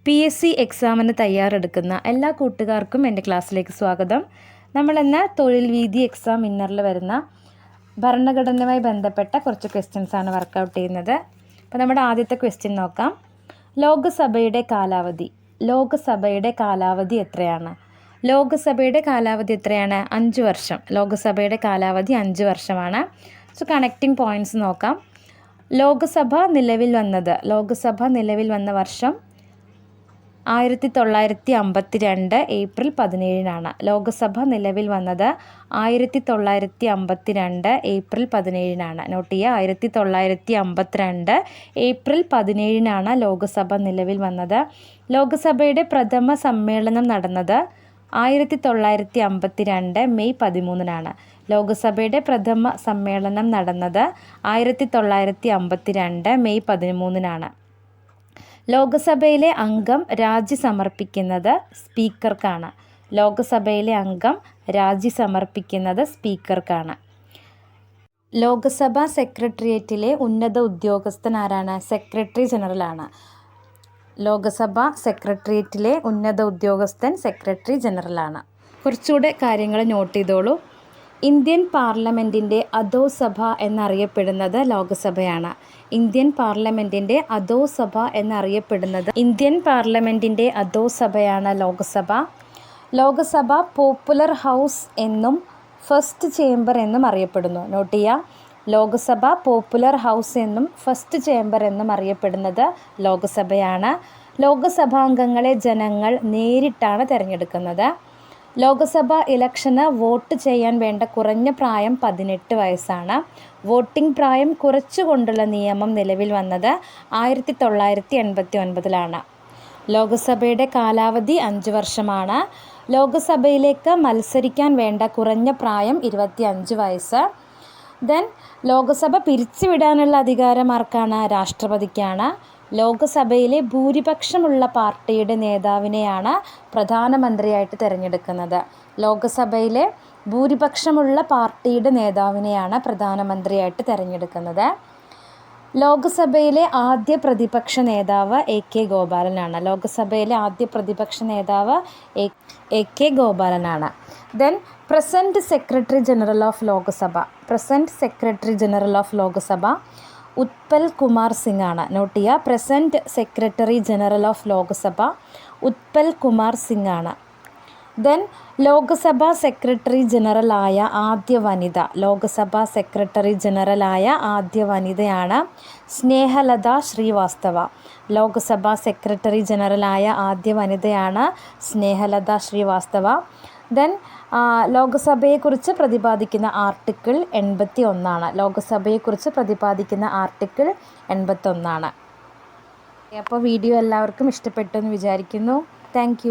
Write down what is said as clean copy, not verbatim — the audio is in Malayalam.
PSC എക്സാമിന് തയ്യാറെടുക്കുന്ന എല്ലാ കൂട്ടുകാർക്കും എൻ്റെ ക്ലാസ്സിലേക്ക് സ്വാഗതം. നമ്മളിന്ന് തൊഴിൽ വീതി എക്സാം ഇന്നറിൽ വരുന്ന ഭരണഘടനയുമായി ബന്ധപ്പെട്ട കുറച്ച് ക്വസ്റ്റ്യൻസാണ് വർക്കൗട്ട് ചെയ്യുന്നത്. അപ്പോൾ നമ്മുടെ ആദ്യത്തെ ക്വസ്റ്റ്യൻ നോക്കാം. ലോകസഭയുടെ കാലാവധി എത്രയാണ്? ലോകസഭയുടെ കാലാവധി എത്രയാണ്? 5 വർഷം. ലോകസഭയുടെ കാലാവധി 5 വർഷമാണ്. സോ കണക്റ്റിംഗ് പോയിൻറ്റ്സ് നോക്കാം. ലോകസഭ നിലവിൽ വന്ന വർഷം 1952 ഏപ്രിൽ 17-നാണ്. ലോകസഭ നിലവിൽ വന്നത് 1952 ഏപ്രിൽ 17-നാണ്. നോട്ട് ചെയ്യുക, 1952 ഏപ്രിൽ 17-നാണ് ലോകസഭ നിലവിൽ വന്നത്. ലോകസഭയുടെ പ്രഥമ സമ്മേളനം നടന്നത് 1952 മെയ് 13-നാണ്. ലോകസഭയുടെ പ്രഥമ സമ്മേളനം നടന്നത് 1952 മെയ് 13-നാണ്. ലോകസഭയിലെ അംഗം രാജി സമർപ്പിക്കുന്നത് സ്പീക്കർക്കാണ്. ലോകസഭയിലെ അംഗം രാജി സമർപ്പിക്കുന്നത് സ്പീക്കർക്കാണ്. ലോകസഭാ സെക്രട്ടേറിയറ്റിലെ ഉന്നത ഉദ്യോഗസ്ഥൻ ആരാണ്? സെക്രട്ടറി ജനറലാണ്. ലോകസഭാ സെക്രട്ടേറിയറ്റിലെ ഉന്നത ഉദ്യോഗസ്ഥൻ സെക്രട്ടറി ജനറലാണ്. കുറച്ചുകൂടെ കാര്യങ്ങൾ നോട്ട് ചെയ്തോളൂ. ഇന്ത്യൻ പാർലമെൻറ്റിൻ്റെ അധോസഭ എന്നറിയപ്പെടുന്നത് ലോകസഭയാണ്. ഇന്ത്യൻ പാർലമെൻറ്റിൻ്റെ അധോസഭയാണ് ലോകസഭ. ലോകസഭ പോപ്പുലർ ഹൗസ് എന്നും ഫസ്റ്റ് ചേംബർ എന്നും അറിയപ്പെടുന്നു. നോട്ട് ചെയ്യുക, ലോകസഭ പോപ്പുലർ ഹൗസ് എന്നും ഫസ്റ്റ് ചേംബർ എന്നും അറിയപ്പെടുന്നത് ലോകസഭയാണ്. ലോകസഭാംഗങ്ങളെ ജനങ്ങൾ നേരിട്ടാണ് തിരഞ്ഞെടുക്കുന്നത്. ലോകസഭ ഇലക്ഷന് വോട്ട് ചെയ്യാൻ വേണ്ട കുറഞ്ഞ പ്രായം 18 വയസ്സാണ്. വോട്ടിംഗ് പ്രായം കുറച്ചുകൊണ്ടുള്ള നിയമം നിലവിൽ വന്നത് 1989-ലാണ്. ലോകസഭയുടെ കാലാവധി 5 വർഷമാണ്. ലോകസഭയിലേക്ക് മത്സരിക്കാൻ വേണ്ട കുറഞ്ഞ പ്രായം 25 വയസ്സ്. ദെൻ ലോകസഭ പിരിച്ചുവിടാനുള്ള അധികാരം ആർക്കാണ്? രാഷ്ട്രപതിക്കാണ്. ലോകസഭയിലെ ഭൂരിപക്ഷമുള്ള പാർട്ടിയുടെ നേതാവിനെയാണ് പ്രധാനമന്ത്രിയായിട്ട് തിരഞ്ഞെടുക്കുന്നത്. ലോകസഭയിലെ ഭൂരിപക്ഷമുള്ള പാർട്ടിയുടെ നേതാവിനെയാണ് പ്രധാനമന്ത്രിയായിട്ട് തിരഞ്ഞെടുക്കുന്നത്. ലോകസഭയിലെ ആദ്യ പ്രതിപക്ഷ നേതാവ് AK ഗോപാലനാണ്. ലോകസഭയിലെ ആദ്യ പ്രതിപക്ഷ നേതാവ് AK ഗോപാലനാണ്. Then present secretary general of Lok Sabha Utpal Kumar Singh ആണ്. നോട്ട് ചെയ്യുക, present secretary general of Lok Sabha Utpal Kumar Singh ആണ്. ദെൻ ലോകസഭാ സെക്രട്ടറി ജനറലായ ആദ്യ വനിതയാണ് സ്നേഹലത ശ്രീവാസ്തവ. ലോകസഭാ സെക്രട്ടറി ജനറലായ ആദ്യ വനിതയാണ് സ്നേഹലത ശ്രീവാസ്തവ. ദെൻ ലോകസഭയെക്കുറിച്ച് പ്രതിപാദിക്കുന്ന ആർട്ടിക്കിൾ 81. ലോകസഭയെക്കുറിച്ച് പ്രതിപാദിക്കുന്ന ആർട്ടിക്കിൾ 81. അപ്പോൾ വീഡിയോ എല്ലാവർക്കും ഇഷ്ടപ്പെട്ടു എന്ന് വിചാരിക്കുന്നു. താങ്ക്